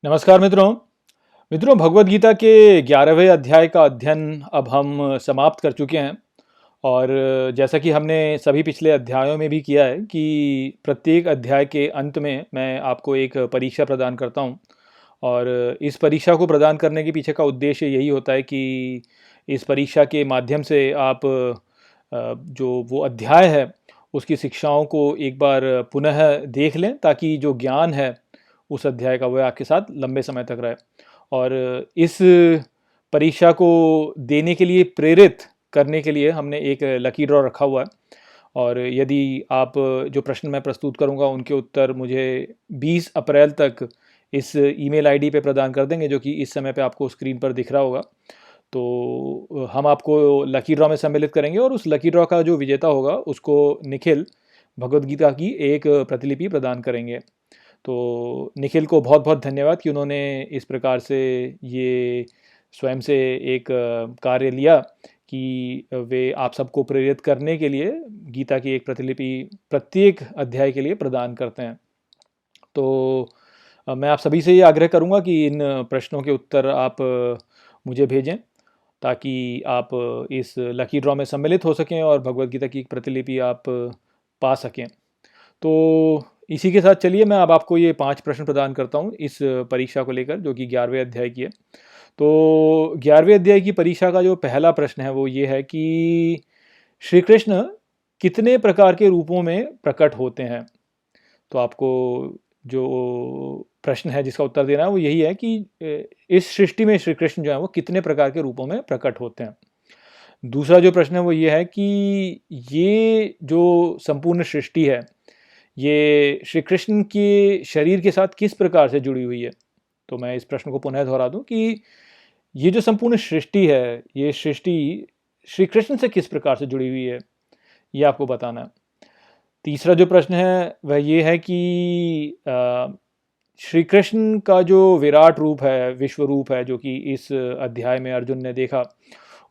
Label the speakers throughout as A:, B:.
A: नमस्कार मित्रों। भगवद गीता के 11वें अध्याय का अध्ययन अब हम समाप्त कर चुके हैं। और जैसा कि हमने सभी पिछले अध्यायों में भी किया है कि प्रत्येक अध्याय के अंत में मैं आपको एक परीक्षा प्रदान करता हूं। और इस परीक्षा को प्रदान करने के पीछे का उद्देश्य यही होता है कि इस परीक्षा के माध्यम से आप जो वो अध्याय है उसकी शिक्षाओं को एक बार पुनः देख लें, ताकि जो ज्ञान है उस अध्याय का वह आपके साथ लंबे समय तक रहे। और इस परीक्षा को देने के लिए प्रेरित करने के लिए हमने एक लकी ड्रॉ रखा हुआ है। और यदि आप जो प्रश्न मैं प्रस्तुत करूंगा उनके उत्तर मुझे 20 अप्रैल तक इस ईमेल आईडी पे प्रदान कर देंगे, जो कि इस समय पे आपको स्क्रीन पर दिख रहा होगा, तो हम आपको लकी ड्रॉ में सम्मिलित करेंगे और उस लकी ड्रॉ का जो विजेता होगा उसको निखिल भगवद गीता की एक प्रतिलिपि प्रदान करेंगे। तो निखिल को बहुत बहुत धन्यवाद कि उन्होंने इस प्रकार से ये स्वयं से एक कार्य लिया कि वे आप सबको प्रेरित करने के लिए गीता की एक प्रतिलिपि प्रत्येक अध्याय के लिए प्रदान करते हैं। तो मैं आप सभी से ये आग्रह करूँगा कि इन प्रश्नों के उत्तर आप मुझे भेजें, ताकि आप इस लकी ड्रॉ में सम्मिलित हो सकें और भगवद गीता की एक प्रतिलिपि आप पा सकें। तो इसी के साथ चलिए मैं अब आपको ये 5 प्रश्न प्रदान करता हूँ इस परीक्षा को लेकर, जो कि 11वें अध्याय की है। तो 11वें अध्याय की परीक्षा का जो पहला प्रश्न है वो ये है कि श्री कृष्ण कितने प्रकार के रूपों में प्रकट होते हैं। तो आपको जो प्रश्न है जिसका उत्तर देना है वो यही है कि इस सृष्टि में श्री कृष्ण जो है वो कितने प्रकार के रूपों में प्रकट होते हैं। दूसरा जो प्रश्न है वो ये है कि ये जो संपूर्ण सृष्टि है ये श्री कृष्ण के शरीर के साथ किस प्रकार से जुड़ी हुई है। तो मैं इस प्रश्न को पुनः दोहरा दूं कि ये जो संपूर्ण सृष्टि है ये सृष्टि श्री कृष्ण से किस प्रकार से जुड़ी हुई है, ये आपको बताना है। तीसरा जो प्रश्न है वह ये है कि श्री कृष्ण का जो विराट रूप है, विश्व रूप है, जो कि इस अध्याय में अर्जुन ने देखा,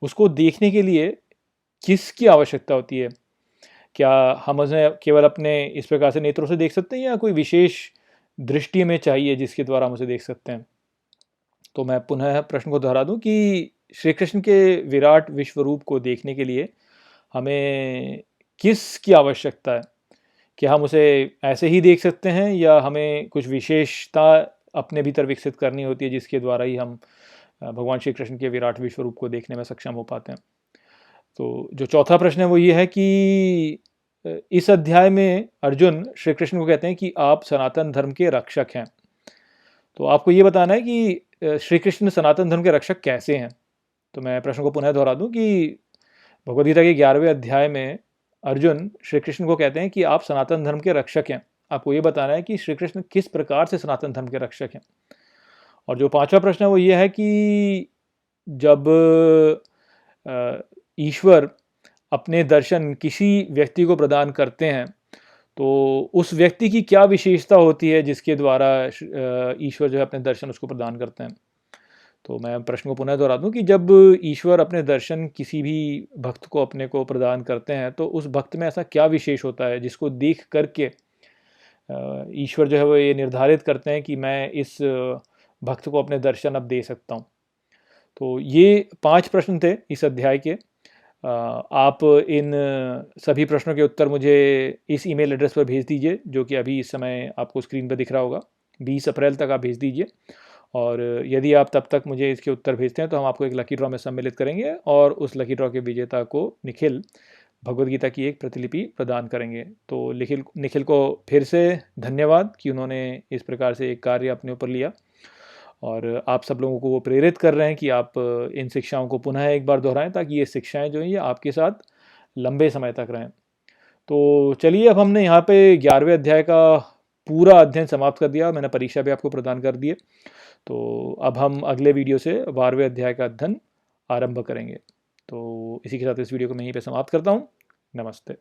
A: उसको देखने के लिए किसकी आवश्यकता होती है। क्या हम उसे केवल अपने इस प्रकार से नेत्रों से देख सकते हैं या कोई विशेष दृष्टि में चाहिए जिसके द्वारा हम उसे देख सकते हैं। तो मैं पुनः प्रश्न को दोहरा दूं कि श्री कृष्ण के विराट विश्व रूप को देखने के लिए हमें किसकी आवश्यकता है। क्या हम उसे ऐसे ही देख सकते हैं या हमें कुछ विशेषता अपने भीतर विकसित करनी होती है जिसके द्वारा ही हम भगवान श्री कृष्ण के विराट विश्व रूप को देखने में सक्षम हो पाते हैं। तो जो चौथा प्रश्न है वो ये है कि इस अध्याय में अर्जुन श्री कृष्ण को कहते हैं कि आप सनातन धर्म के रक्षक हैं। तो आपको ये बताना है कि श्री कृष्ण सनातन धर्म के रक्षक कैसे हैं। तो मैं प्रश्न को पुनः दोहरा दूं कि भगवद गीता के 11वें अध्याय में अर्जुन श्री कृष्ण को कहते हैं कि आप सनातन धर्म के रक्षक हैं। आपको ये बताना है कि श्री कृष्ण किस प्रकार से सनातन धर्म के रक्षक हैं। और जो पांचवा प्रश्न है वो ये है कि जब ईश्वर अपने दर्शन किसी व्यक्ति को प्रदान करते हैं तो उस व्यक्ति की क्या विशेषता होती है जिसके द्वारा ईश्वर जो है अपने दर्शन उसको प्रदान करते हैं। तो मैं प्रश्न को पुनः दोहरा दूं कि जब ईश्वर अपने दर्शन किसी भी भक्त को अपने को प्रदान करते हैं तो उस भक्त में ऐसा क्या विशेष होता है जिसको देख करके ईश्वर जो है वो ये निर्धारित करते हैं कि मैं इस भक्त को अपने दर्शन अब दे सकता हूँ। तो ये 5 प्रश्न थे इस अध्याय के। आप इन सभी प्रश्नों के उत्तर मुझे इस ईमेल एड्रेस पर भेज दीजिए, जो कि अभी इस समय आपको स्क्रीन पर दिख रहा होगा। 20 अप्रैल तक आप भेज दीजिए। और यदि आप तब तक मुझे इसके उत्तर भेजते हैं तो हम आपको एक लकी ड्रॉ में सम्मिलित करेंगे और उस लकी ड्रॉ के विजेता को निखिल भगवद गीता की एक प्रतिलिपि प्रदान करेंगे। तो निखिल को फिर से धन्यवाद कि उन्होंने इस प्रकार से एक कार्य अपने ऊपर लिया और आप सब लोगों को वो प्रेरित कर रहे हैं कि आप इन शिक्षाओं को पुनः एक बार दोहराएं, ताकि ये शिक्षाएं जो हैं ये आपके साथ लंबे समय तक रहें। तो चलिए, अब हमने यहाँ पे 11वें अध्याय का पूरा अध्ययन समाप्त कर दिया। मैंने परीक्षा भी आपको प्रदान कर दी है। तो अब हम अगले वीडियो से 12वें अध्याय का अध्ययन आरंभ करेंगे। तो इसी के साथ इस वीडियो को मैं यहीं पे समाप्त करता हूँ। नमस्ते।